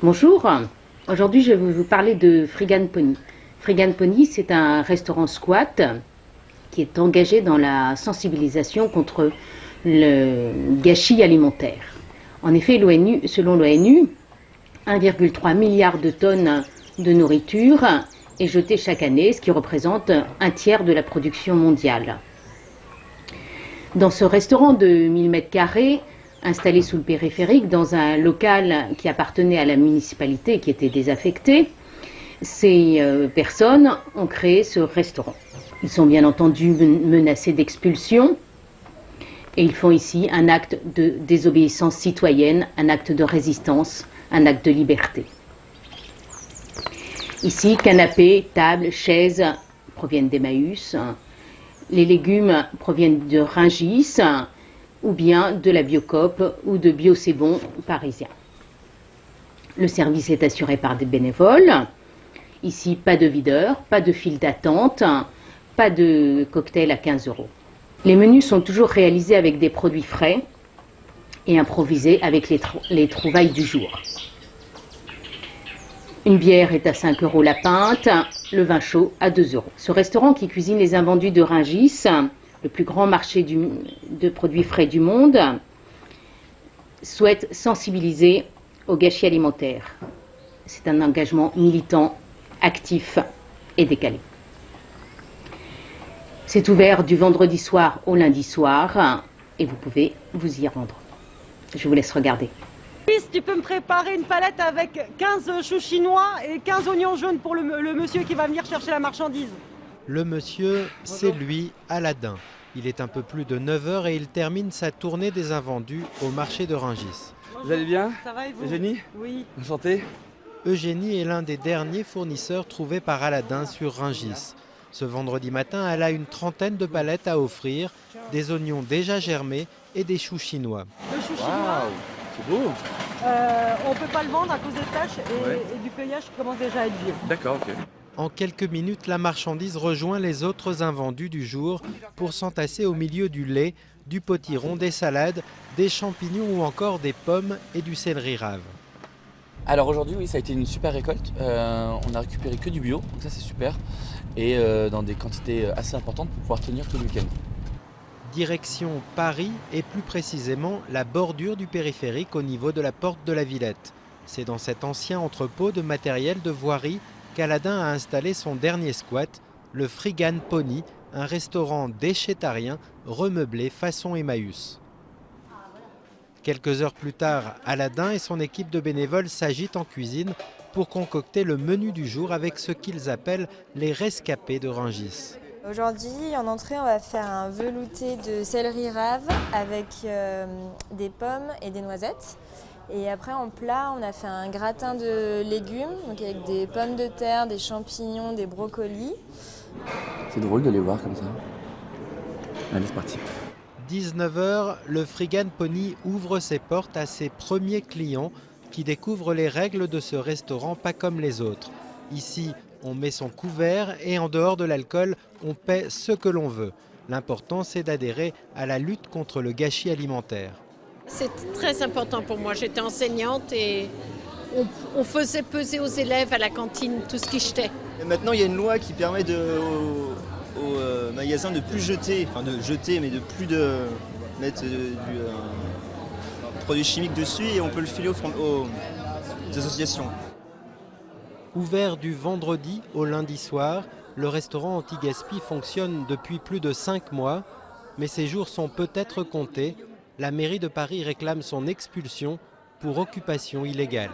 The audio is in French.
Bonjour, aujourd'hui je vais vous parler de Frigan Pony. Frigan Pony, c'est un restaurant squat qui est engagé dans la sensibilisation contre le gâchis alimentaire. En effet, selon l'ONU, 1,3 milliard de tonnes de nourriture est jetée chaque année, ce qui représente un tiers de la production mondiale. Dans ce restaurant de 1000 m², installé sous le périphérique, dans un local qui appartenait à la municipalité, qui était désaffecté, ces personnes ont créé ce restaurant. Ils sont bien entendu menacés d'expulsion et ils font ici un acte de désobéissance citoyenne, un acte de résistance, un acte de liberté. Ici, canapés, tables, chaises proviennent d'Emmaüs, les légumes proviennent de Rungis, ou bien de la Biocoop ou de Bio C'est Bon parisien. Le service est assuré par des bénévoles. Ici, pas de videur, pas de file d'attente, pas de cocktail à 15 €. Les menus sont toujours réalisés avec des produits frais et improvisés avec les trouvailles du jour. Une bière est à 5 € la pinte, le vin chaud à 2 €. Ce restaurant qui cuisine les invendus de Rungis, le plus grand marché de produits frais du monde, souhaite sensibiliser au gâchis alimentaire. C'est un engagement militant, actif et décalé. C'est ouvert du vendredi soir au lundi soir et vous pouvez vous y rendre. Je vous laisse regarder. Tu peux me préparer une palette avec 15 choux chinois et 15 oignons jaunes pour le monsieur qui va venir chercher la marchandise. Le monsieur, c'est lui, Aladin. Il est un peu plus de 9 h et il termine sa tournée des invendus au marché de Rungis. Vous allez bien? Ça va et vous? Eugénie? Oui. Enchanté. Eugénie est l'un des derniers fournisseurs trouvés par Aladin sur Rungis. Ce vendredi matin, elle a une trentaine de palettes à offrir, des oignons déjà germés et des choux chinois. Le chou chinois, C'est beau. on ne peut pas le vendre à cause des taches et du feuillage qui commence déjà à être vieux. D'accord, ok. En quelques minutes, la marchandise rejoint les autres invendus du jour pour s'entasser au milieu du lait, du potiron, des salades, des champignons ou encore des pommes et du céleri rave. Alors aujourd'hui, oui, ça a été une super récolte. On a récupéré que du bio, donc ça c'est super. Et dans des quantités assez importantes pour pouvoir tenir tout le week-end. Direction Paris et plus précisément la bordure du périphérique au niveau de la porte de la Villette. C'est dans cet ancien entrepôt de matériel de voirie qu'Aladin a installé son dernier squat, le Frigan Pony, un restaurant déchétarien remeublé façon Emmaüs. Quelques heures plus tard, Aladin et son équipe de bénévoles s'agitent en cuisine pour concocter le menu du jour avec ce qu'ils appellent les rescapés de Rungis. Aujourd'hui, en entrée, on va faire un velouté de céleri rave avec des pommes et des noisettes. Et après, en plat, on a fait un gratin de légumes, donc avec des pommes de terre, des champignons, des brocolis. C'est drôle de les voir comme ça. Allez, c'est parti. 19 h, le Frigan Pony ouvre ses portes à ses premiers clients qui découvrent les règles de ce restaurant pas comme les autres. Ici, on met son couvert et en dehors de l'alcool, on paie ce que l'on veut. L'important, c'est d'adhérer à la lutte contre le gâchis alimentaire. C'est très important pour moi. J'étais enseignante et on faisait peser aux élèves à la cantine tout ce qu'ils jetaient. Et maintenant, il y a une loi qui permet aux magasins de plus jeter, enfin de jeter, mais de plus de mettre du produit chimique dessus et on peut le filer aux associations. Ouvert du vendredi au lundi soir, le restaurant anti-gaspi fonctionne depuis plus de 5 mois, mais ces jours sont peut-être comptés. La mairie de Paris réclame son expulsion pour occupation illégale.